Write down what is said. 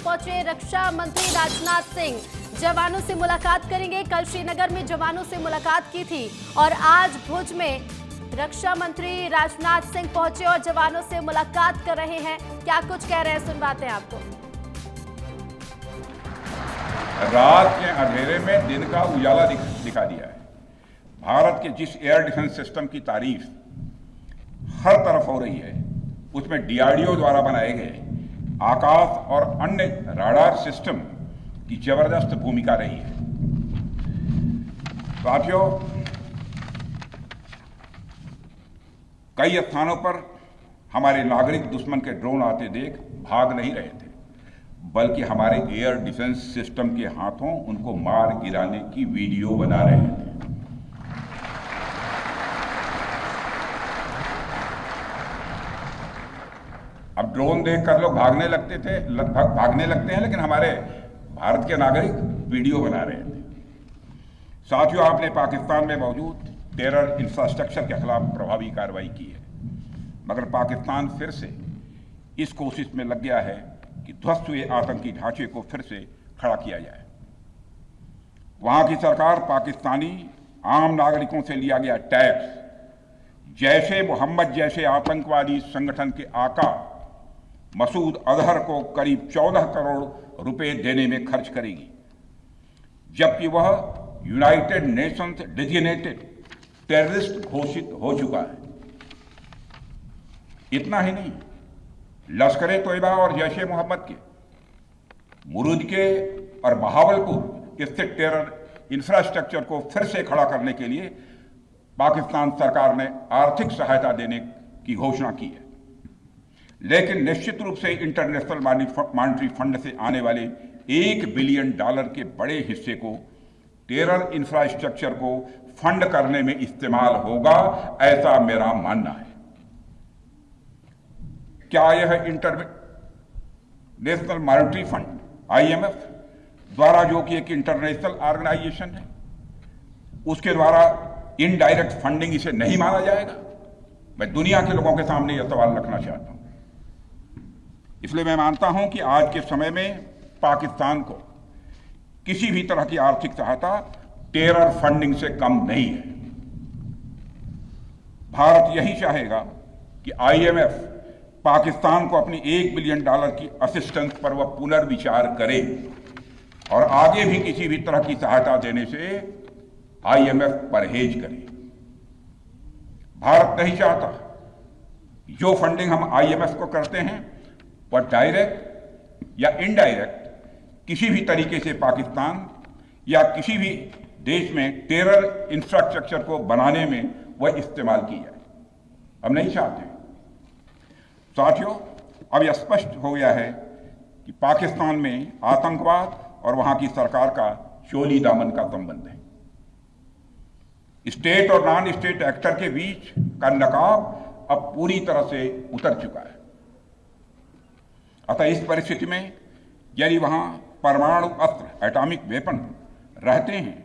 पहुंचे रक्षा मंत्री राजनाथ सिंह। जवानों से मुलाकात करेंगे। कल श्रीनगर में जवानों से मुलाकात की थी और आज भुज में रक्षा मंत्री राजनाथ सिंह पहुंचे और जवानों से मुलाकात कर रहे हैं। क्या कुछ कह रहे हैं, सुनवाते हैं आपको। रात के अंधेरे में दिन का उजाला दिखा दिया है। भारत के जिस एयर डिफेंस सिस्टम की तारीफ हर तरफ हो रही है, उसमें डीआरडीओ द्वारा बनाए गए आकाश और अन्य राडार सिस्टम की जबरदस्त भूमिका रही है। साथियों, कई स्थानों पर हमारे नागरिक दुश्मन के ड्रोन आते देख भाग नहीं रहे थे, बल्कि हमारे एयर डिफेंस सिस्टम के हाथों उनको मार गिराने की वीडियो बना रहे थे। अब ड्रोन देखकर लोग भागने लगते हैं, लेकिन हमारे भारत के नागरिक वीडियो बना रहे थे। साथियों, आपने पाकिस्तान में मौजूद टेरर इंफ्रास्ट्रक्चर के खिलाफ प्रभावी कार्रवाई की है, मगर पाकिस्तान फिर से इस कोशिश में लग गया है कि ध्वस्त हुए आतंकी ढांचे को फिर से खड़ा किया जाए। वहां की सरकार पाकिस्तानी आम नागरिकों से लिया गया टैक्स जैशे मोहम्मद जैसे आतंकवादी संगठन के आका मसूद अजहर को करीब 14 करोड़ रुपए देने में खर्च करेगी, जबकि वह यूनाइटेड नेशंस डेजिग्नेटेड टेररिस्ट घोषित हो चुका है। इतना ही नहीं, लश्कर तोयबा और जैशे मोहम्मद के मुरुद के और बहावलपुर स्थित टेरर इंफ्रास्ट्रक्चर को फिर से खड़ा करने के लिए पाकिस्तान सरकार ने आर्थिक सहायता देने की घोषणा की है। लेकिन निश्चित रूप से इंटरनेशनल मॉनेटरी फंड से आने वाले $1 बिलियन के बड़े हिस्से को टेरर इंफ्रास्ट्रक्चर को फंड करने में इस्तेमाल होगा, ऐसा मेरा मानना है। क्या यह इंटरनेशनल मॉनेटरी फंड IMF द्वारा, जो कि एक इंटरनेशनल ऑर्गेनाइजेशन है, उसके द्वारा इनडायरेक्ट फंडिंग इसे नहीं माना जाएगा? मैं दुनिया के लोगों के सामने यह सवाल रखना चाहता हूं। इसलिए मैं मानता हूं कि आज के समय में पाकिस्तान को किसी भी तरह की आर्थिक सहायता टेरर फंडिंग से कम नहीं है। भारत यही चाहेगा कि IMF पाकिस्तान को अपनी $1 बिलियन की असिस्टेंस पर वह पुनर्विचार करे और आगे भी किसी भी तरह की सहायता देने से IMF परहेज करे। भारत नहीं चाहता जो फंडिंग हम IMF को करते हैं वह डायरेक्ट या इनडायरेक्ट किसी भी तरीके से पाकिस्तान या किसी भी देश में टेरर इंफ्रास्ट्रक्चर को बनाने में वह इस्तेमाल की जाए। हम नहीं चाहते। साथियों, अब यह स्पष्ट हो गया है कि पाकिस्तान में आतंकवाद और वहां की सरकार का चोली दामन का संबंध है। स्टेट और नॉन स्टेट एक्टर के बीच का नकाब अब पूरी तरह से उतर चुका है। अतः इस परिस्थिति में यदि वहां परमाणु अस्त्र एटॉमिक वेपन रहते हैं